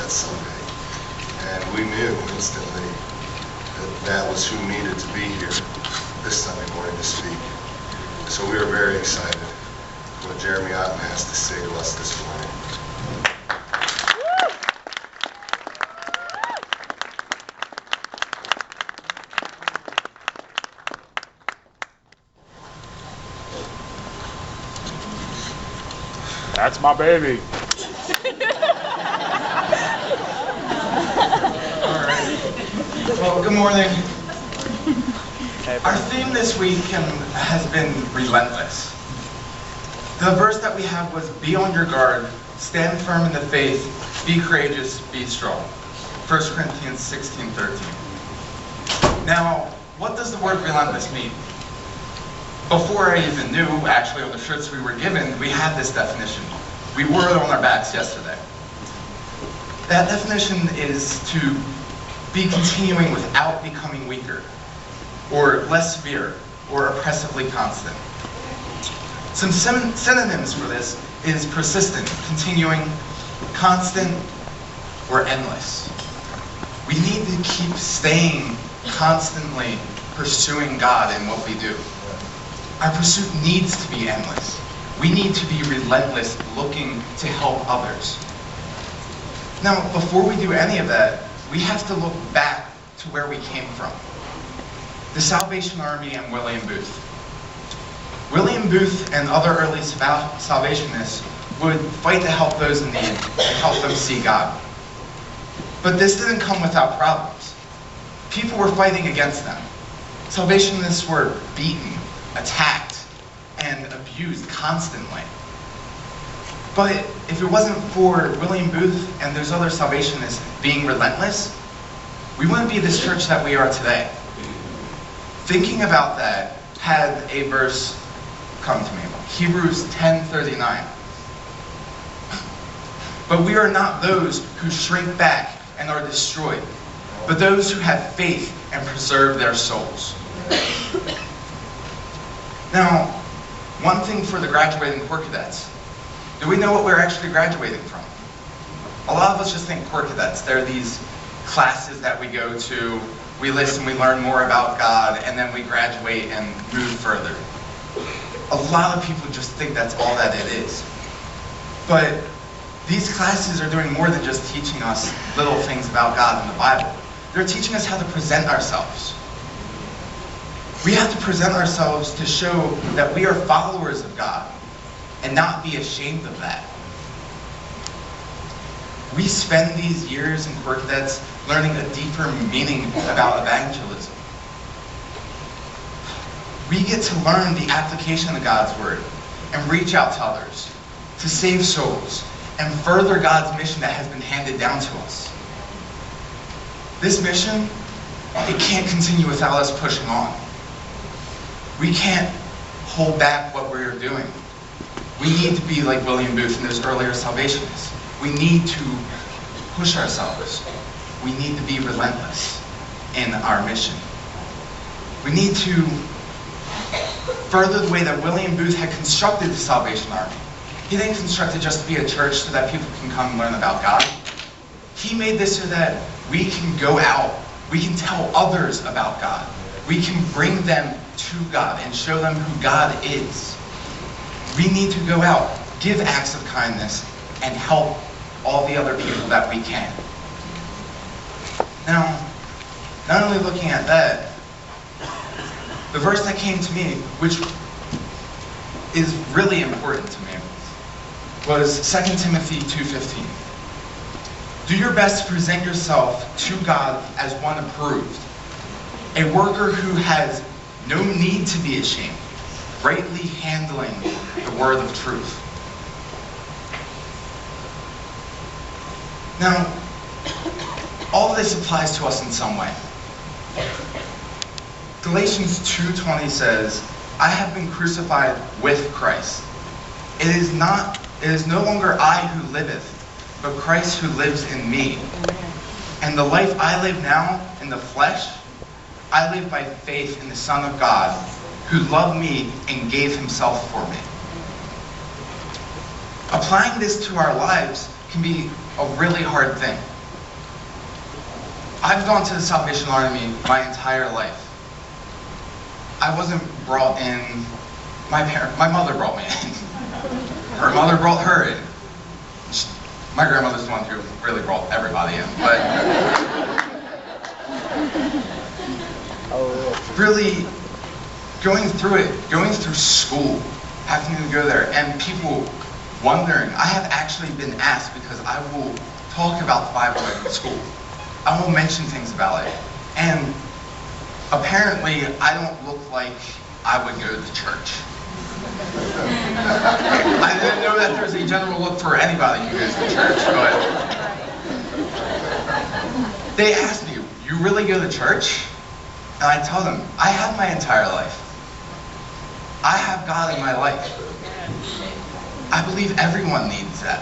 that Sunday. And we knew instantly that that was who needed to be here this Sunday morning to speak. So we are very excited for what Jeremy Otten has to say to us this morning. That's my baby. All right. Well, good morning. Our theme this week has been relentless. The verse that we have was, "Be on your guard, stand firm in the faith, be courageous, be strong." 1 Corinthians 16:13. Now, what does the word relentless mean? Before I even knew, actually, on the shirts we were given, we had this definition. We wore it on our backs yesterday. That definition is to be continuing without becoming weaker, or less severe, or oppressively constant. Some synonyms for this is persistent, continuing, constant, or endless. We need to keep staying constantly pursuing God in what we do. Our pursuit needs to be endless. We need to be relentless, looking to help others. Now, before we do any of that, we have to look back to where we came from. The Salvation Army and William Booth. William Booth and other early Salvationists would fight to help those in need and help them see God. But this didn't come without problems. People were fighting against them. Salvationists were beaten, attacked, and abused constantly. But if it wasn't for William Booth and those other Salvationists being relentless, we wouldn't be this church that we are today. Thinking about that had a verse come to me, Hebrews 10:39. "But we are not those who shrink back and are destroyed, but those who have faith and preserve their souls." Now, one thing for the graduating Corps Cadets. Do we know what we're actually graduating from? A lot of us just think Corps Cadets, they're these classes that we go to, we listen, we learn more about God, and then we graduate and move further. A lot of people just think that's all that it is. But these classes are doing more than just teaching us little things about God in the Bible. They're teaching us how to present ourselves. We have to present ourselves to show that we are followers of God and not be ashamed of that. We spend these years in Corps Cadets learning a deeper meaning about evangelism. We get to learn the application of God's Word and reach out to others, to save souls, and further God's mission that has been handed down to us. This mission, it can't continue without us pushing on. We can't hold back what we're doing. We need to be like William Booth and those earlier Salvationists. We need to push ourselves. We need to be relentless in our mission. We need to further the way that William Booth had constructed the Salvation Army. He didn't construct it just to be a church so that people can come and learn about God. He made this so that we can go out, we can tell others about God. We can bring them to God and show them who God is. We need to go out, give acts of kindness, and help all the other people that we can. Now, not only looking at that, the verse that came to me, which is really important to me, was 2 Timothy 2:15. "Do your best to present yourself to God as one approved, a worker who has no need to be ashamed, rightly handling the word of truth." Now, all of this applies to us in some way. Galatians 2:20 says, "I have been crucified with Christ. It is no longer I who liveth, but Christ who lives in me. And the life I live now in the flesh, I live by faith in the Son of God, who loved me and gave himself for me." Applying this to our lives can be a really hard thing. I've gone to the Salvation Army my entire life. I wasn't brought in, my mother brought me in. Her mother brought her in. My grandmother's the one who really brought everybody in, but really going through school, having to go there, and people wondering. I have actually been asked, because I will talk about the Bible in school. I will mention things about it, and apparently I don't look like I would go to church. I didn't know that there's a general look for anybody who goes to church, but they asked me, "You really go to church?" And I tell them, I have my entire life. I have God in my life. I believe everyone needs that.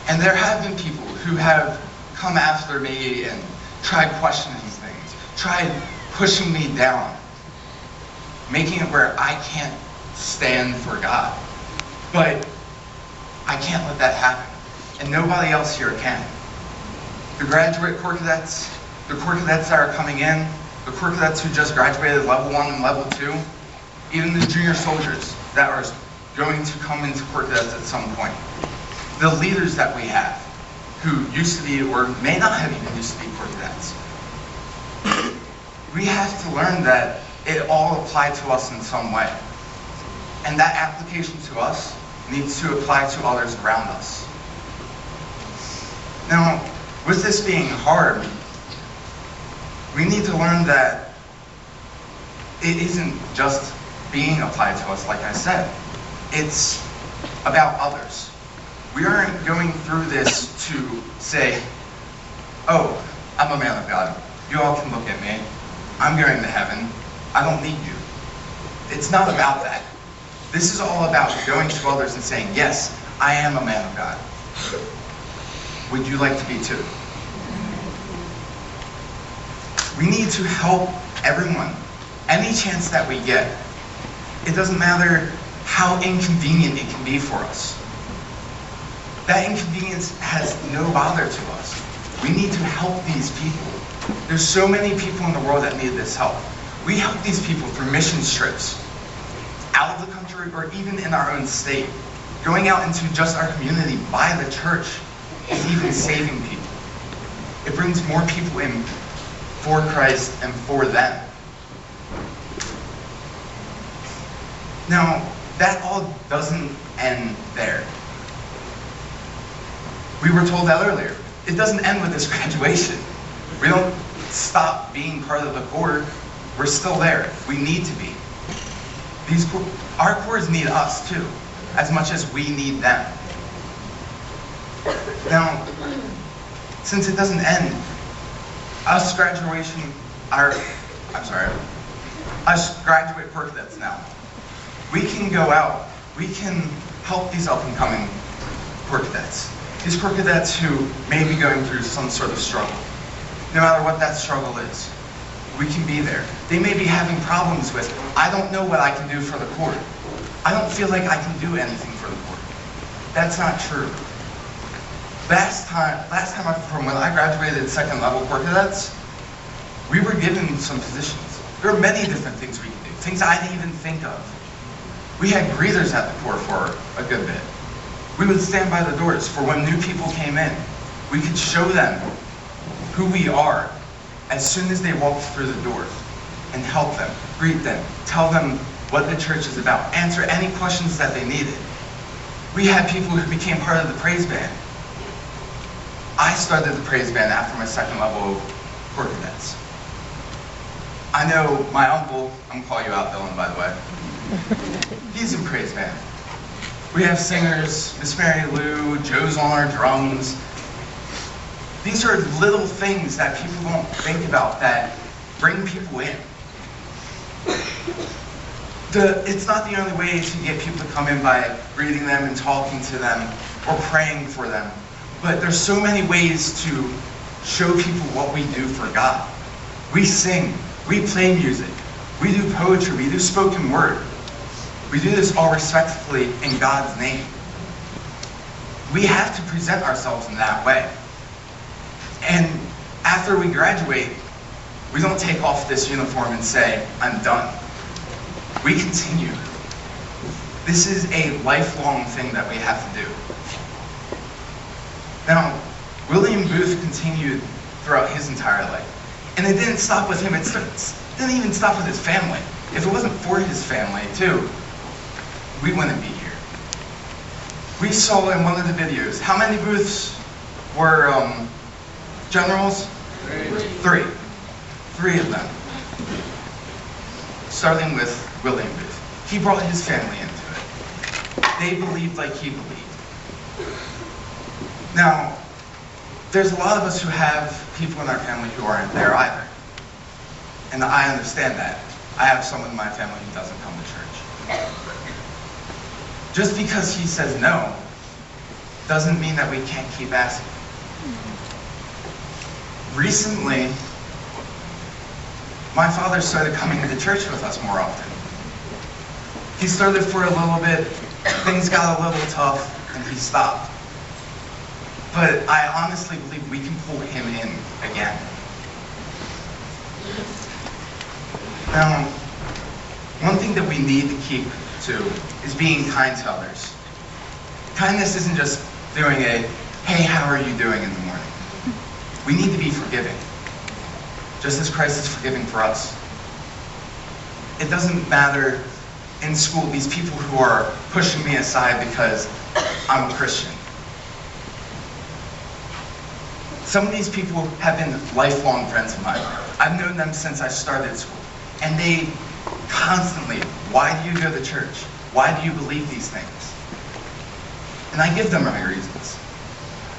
And there have been people who have come after me and tried questioning things, tried pushing me down, making it where I can't stand for God. But I can't let that happen. And nobody else here can. The graduate Corps Cadets, the Corps Cadets that are coming in, the Corps Cadets who just graduated level 1 and level 2, even the junior soldiers that are going to come into Corps Cadets at some point. The leaders that we have who used to be or may not have even used to be Corps Cadets. We have to learn that it all applied to us in some way. And that application to us needs to apply to others around us. Now, with this being hard, we need to learn that it isn't just being applied to us, like I said. It's about others. We aren't going through this to say, "Oh, I'm a man of God. You all can look at me. I'm going to heaven. I don't need you." It's not about that. This is all about going to others and saying, "Yes, I am a man of God. Would you like to be too?" We need to help everyone, any chance that we get. It doesn't matter how inconvenient it can be for us. That inconvenience has no bother to us. We need to help these people. There's so many people in the world that need this help. We help these people through mission trips, out of the country or even in our own state, going out into just our community by the church, and even saving people. It brings more people in for Christ and for them. Now, that all doesn't end there. We were told that earlier. It doesn't end with this graduation. We don't stop being part of the Corps. We're still there. We need to be. Our Corps need us too, as much as we need them. Now, since it doesn't end, us graduate Corps Cadets now, we can go out, we can help these up-and-coming Corps Cadets. These Corps Cadets who may be going through some sort of struggle. No matter what that struggle is, we can be there. They may be having problems with, "I don't know what I can do for the Corps. I don't feel like I can do anything for the Corps." That's not true. Last time from when I graduated second level Corps Cadets, we were given some positions. There are many different things we can do, things I didn't even think of. We had greeters at the Corps for a good bit. We would stand by the doors for when new people came in. We could show them who we are as soon as they walked through the door and help them, greet them, tell them what the church is about, answer any questions that they needed. We had people who became part of the praise band. I started the praise band after my second level of Corps Cadets. I know my uncle, I'm gonna call you out, Dylan, by the way. He's in praise band. We have singers, Miss Mary Lou, Joe's on our drums. These are little things that people don't think about that bring people in. It's not the only way to get people to come in by greeting them and talking to them or praying for them. But there's so many ways to show people what we do for God. We sing, we play music, we do poetry, we do spoken word. We do this all respectfully in God's name. We have to present ourselves in that way. And after we graduate, we don't take off this uniform and say, I'm done. We continue. This is a lifelong thing that we have to do. Now, William Booth continued throughout his entire life. And it didn't stop with him. It didn't even stop with his family. If it wasn't for his family, too, we wouldn't be here. We saw in one of the videos, how many Booths were generals? Three. Three of them. Starting with William Booth. He brought his family into it. They believed like he believed. Now, there's a lot of us who have people in our family who aren't there either. And I understand that. I have someone in my family who doesn't come to church. Just because he says no, doesn't mean that we can't keep asking. Recently, my father started coming to church with us more often. He started for a little bit, things got a little tough, and he stopped. But I honestly believe we can pull him in again. Now, one thing that we need to keep to is being kind to others. Kindness isn't just doing a, hey, how are you doing in the morning? We need to be forgiving, just as Christ is forgiving for us. It doesn't matter in school, these people who are pushing me aside because I'm a Christian. Some of these people have been lifelong friends of mine. I've known them since I started school. And they constantly, why do you go to church? Why do you believe these things? And I give them my reasons.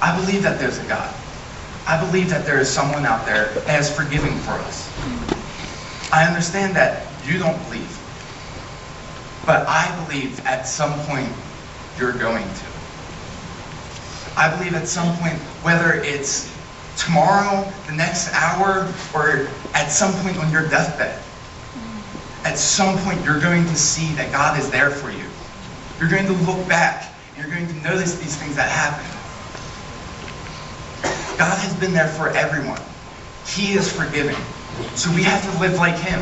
I believe that there's a God. I believe that there is someone out there that is forgiving for us. I understand that you don't believe. But I believe at some point you're going to. I believe at some point, whether it's tomorrow, the next hour, or at some point on your deathbed, at some point you're going to see that God is there for you. You're going to look back, and you're going to notice these things that happen. God has been there for everyone. He is forgiving. So we have to live like him.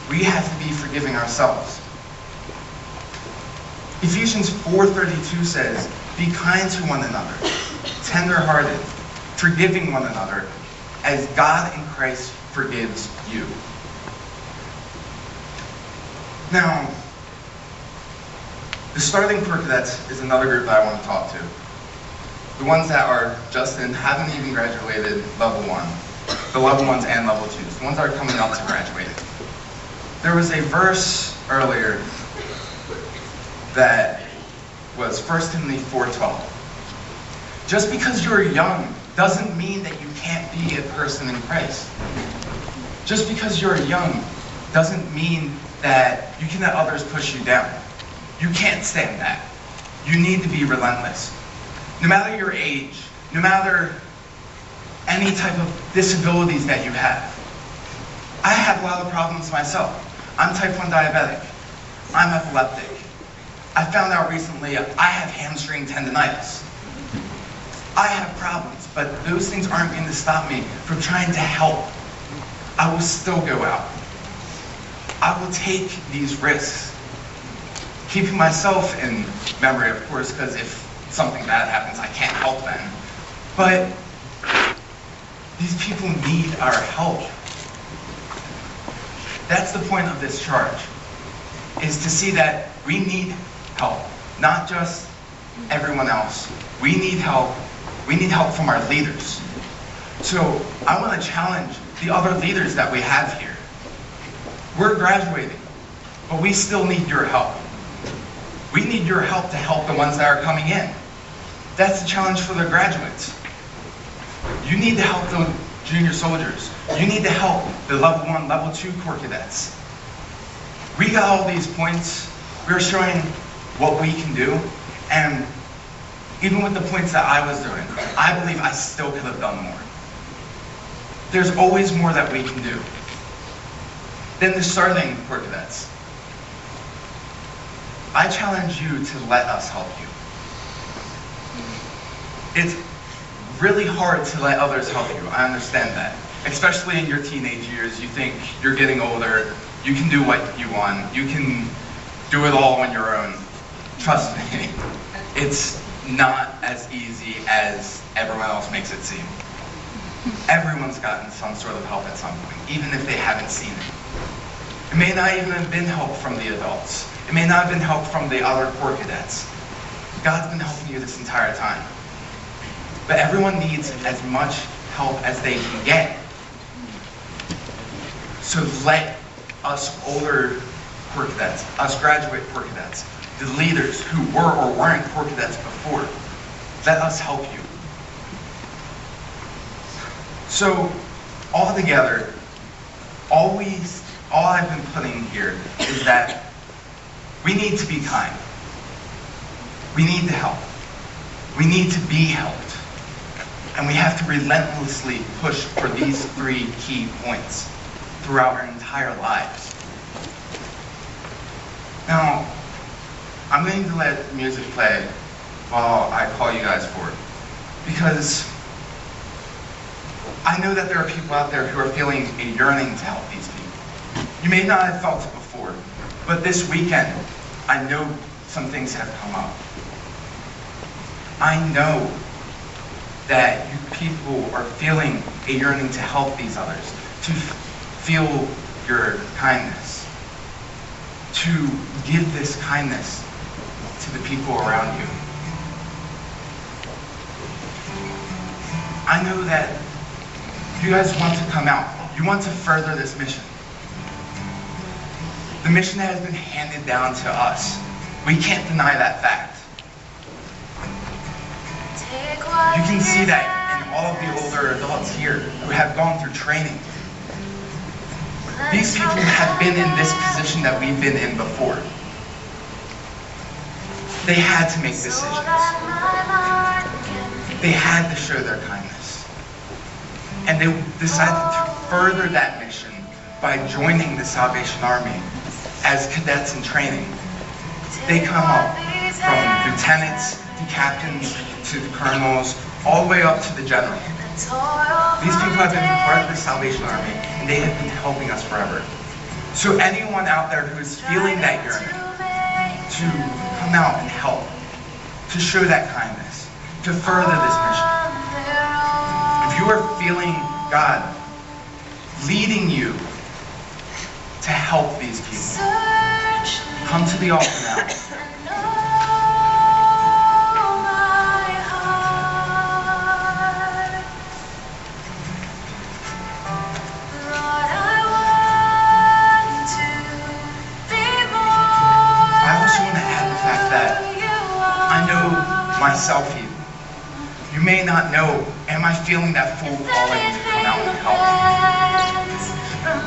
We have to be forgiving ourselves. Ephesians 4:32 says, be kind to one another, tender-hearted, forgiving one another, as God in Christ forgives you. Now, the starting Corps Cadets is another group that I want to talk to. The ones that are just in, haven't even graduated level 1. The level 1s and level 2s. The ones that are coming up to graduating. There was a verse earlier that was 1 Timothy 4:12. Just because you're young doesn't mean that you can't be a person in Christ. Just because you're young doesn't mean that you can let others push you down. You can't stand that. You need to be relentless. No matter your age, no matter any type of disabilities that you have. I have a lot of problems myself. I'm type 1 diabetic. I'm epileptic. I found out recently I have hamstring tendonitis. I have problems, but those things aren't going to stop me from trying to help. I will still go out. I will take these risks. Keeping myself in memory, of course, because if something bad happens, I can't help them. But these people need our help. That's the point of this charge, is to see that we need help, not just everyone else. We need help. We need help from our leaders. So I want to challenge the other leaders that we have here. We're graduating, but we still need your help. We need your help to help the ones that are coming in. That's the challenge for the graduates. You need to help the junior soldiers. You need to help the level 1, level 2 Corps Cadets. We got all these points. We're showing what we can do. And even with the points that I was doing, I believe I still could have done more. There's always more that we can do. Then the starting Corps Cadets. I challenge you to let us help you. It's really hard to let others help you. I understand that. Especially in your teenage years, you think you're getting older, you can do what you want, you can do it all on your own. Trust me, it's not as easy as everyone else makes it seem. Everyone's gotten some sort of help at some point, even if they haven't seen it. It may not even have been help from the adults. It may not have been help from the other Corps cadets. God's been helping you this entire time. But everyone needs as much help as they can get. So let us older Corps cadets, us graduate Corps cadets, the leaders who were or weren't Corps cadets before, let us help you. So, all together, all I've been putting here is that we need to be kind. We need to help. We need to be helped. And we have to relentlessly push for these 3 key points throughout our entire lives. Now, I'm going to let music play while I call you guys forward, because I know that there are people out there who are feeling a yearning to help these people. You may not have felt it before, but this weekend, I know some things have come up. I know that you people are feeling a yearning to help these others, to feel your kindness, to give this kindness to the people around you. I know that you guys want to come out. You want to further this mission. The mission that has been handed down to us. We can't deny that fact. You can see that in all of the older adults here who have gone through training. These people have been in this position that we've been in before. They had to make decisions. They had to show their kindness. And they decided to further that mission by joining the Salvation Army as cadets in training. They come up from lieutenants to captains to the colonels, all the way up to the general. These people have been part of the Salvation Army, and they have been helping us forever. So anyone out there who is feeling that yearning to come out and help, to show that kindness, to further this mission. If you are feeling God leading you to help these people, come to the altar now. Myself even. You may not know, am I feeling that full calling to come out and help?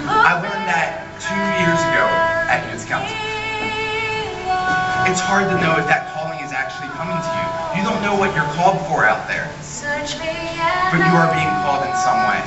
I learned that 2 years ago at Youth Council. It's hard to know if that calling is actually coming to you. You don't know what you're called for out there, but you are being called in some way.